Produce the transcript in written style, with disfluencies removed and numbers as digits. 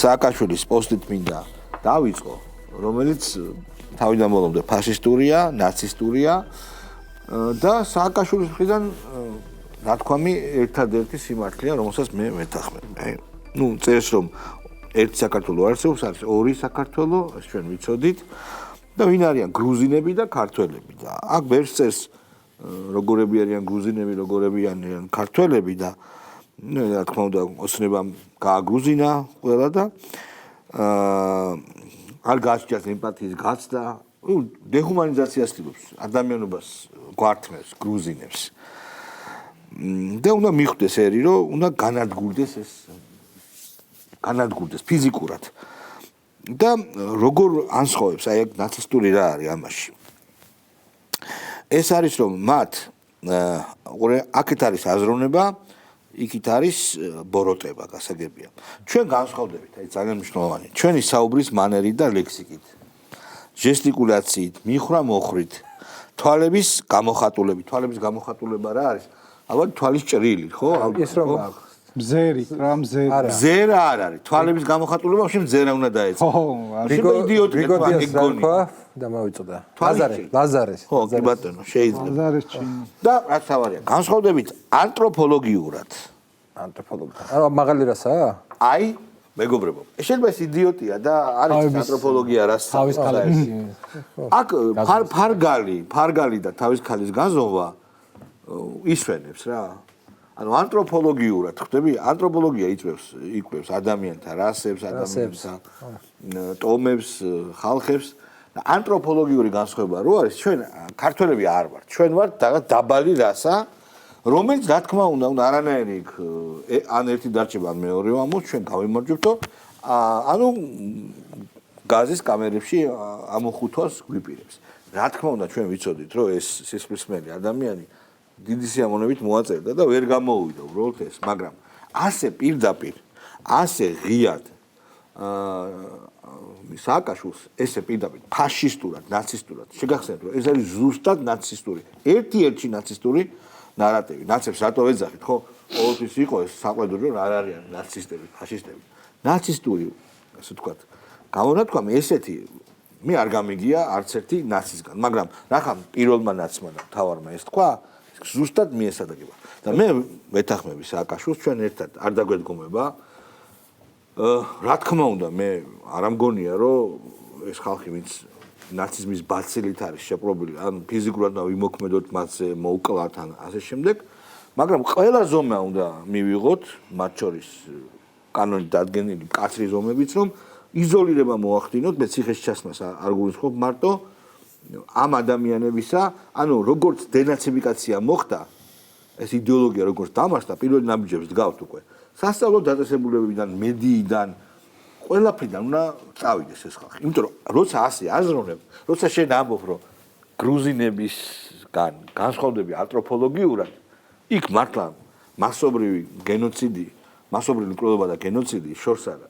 სააკაშვილის პოსტით მინდა დავიწყო, რომელიც თავიდან ბოლომდე ფაშისტურია, ნაცისტურია და სააკაშვილის მხრიდან ნათქვამი ერთადერთი სიმართლეა, რომელსაც მე ვეთანხმები. ნუ წერს რომ ერთი საქართველო არსებობს, არის ორი საქართველო, ეს ჩვენ ვიცოდით და ვინ არიან გრუზინები და ქართველები და აქ ბევრს წერს როგორები არიან გრუზინები, როგორები არიან ქართველები და რა თქმა უნდა ოცნებამ გააგრუზინა ყველა და არ გააჩნიათ ემპათიის გაცდა, დეჰუმანიზაციას ცდილობს, ადამიანობას გვართმევს, გრუზინებს. და უნდა მიხვდეს ერი, რომ უნდა განადგურდეს ფიზიკურად. და როგორ ანსხოვებს აი ნაცისტური რა არის ამაში. ეს არის რომ მათ აქეთ არის აზროვნება, იქით არის ბოროტება, გასაგებია. ჩვენ განსხვავდებით, აი ძალიან მნიშვნელოვანი. ჩვენი საუბრის მანერით და ლექსიკით, ჟესტიკულაციით, მიხრა-მოხრით, თვალების გამოხატულება რა არის? ალბათ თვალის ჭრილი, ხო? ის რომ მზერი, რა მზერი. მზერა არ არის. თვალების გამოხატულება მაშინ მზერა უნდა დაეწყო. რიგო იდიოტია თქვა და მოვიწოდა. ლაზარეს. ხო, კი ბატონო, შეიძლება. ლაზარეს ჩინო. და რა თავარია? განსხვავდებით ანთროპოლოგიურად. არა, მაღალი რასაა? აი, მეგობრებო, შეიძლება ეს იდიოტია და არის ანთროპოლოგია რას თავის ქალის. აქ ფარგალი და თავის ქალის გაზომა ისვენებს რა. ანუ ანთროპოლოგიურად ხვდები, ანთროპოლოგია იკვლევს ადამიანთა რასებს, ადამიანთა ტომებს, ხალხებს და ანთროპოლოგიური განსხვავება რო არის, ჩვენ ქართველები არ ვართ, ჩვენ ვართ დაბალი რასა, რომელიც რა თქმა უნდა არანაირი ან ერთი დარჩება, ან მეორე ამბობს, ჩვენ გავიმარჯვებთო, ანუ გაზის კამერებში ამოხუთვას გვიპირებს. რა თქმა უნდა ჩვენ ვიცოდით, რომ ეს სისხლისმელი ადამიანი დიდი სიამოვნებით მოაწერდა და ვერ გამოუვიდა უბრალოდ ეს, მაგრამ ასე პირდაპირ, ასე ღიად სააკაშვილს ესე პირდაპირ ფაშისტურად, ნაცისტურად შეგახსენებთ, რომ ეს არის ზუსტად ნაცისტური, ერთ-ერთი ნაცისტური ნარატივი. ნაცებს რატო ეძახით, ხო? ყოველთვის იყო ეს საყვედური, რომ არ არიან ნაცისტები, ფაშისტები. ნაცისტური, ასე ვთქვათ, გამონათქვამი ესეთი მე არ გამიგია არც ერთი ნაცისგან, მაგრამ რახან პირველმა ნაცმა და მთავარმა ეს თქვა, ზუსტად მიესადაგება. და მე ვეთანხმები სააკაშვილს, ჩვენ ერთად არ დაგვედგომება. რა თქმა უნდა, მე არ ამგონია, რომ ეს ხალხი ვინც ნაციზმის ბაცილით არის შეპყრობილი, ან ფიზიკურად და ვიმოქმედოთ მასზე, მოუკლათ ან ასე შემდეგ, მაგრამ ყველა ზომა უნდა მივიღოთ, მათ შორის კანონით დადგენილი მკაცრი ზომებიც, რომ იზოლირება მოახდინოთ, მე ციხეში ჩასმას არ გულისხმობ მარტო ამ ადამიანებისა, ანუ როგორც დენაციფიკაცია მოხდა, ეს იდეოლოგია როგორც დამარცხდა, პირველ ნაბიჯებს დგავთ უკვე. სასწავლო დაწესებულებებიდან, მედიიდან, ყველაფრიდან უნდა წავიდეს ეს ხალხი. იმიტომ რომ როცა ასე აზროვნებ, როცა შენ ამბობ, რომ გრუზინებისგან განსხვავდები ანთროპოლოგიურად, იქ მართლა მასობრივი გენოციდი, მასობრივი მკვლელობა და გენოციდი შორს არა.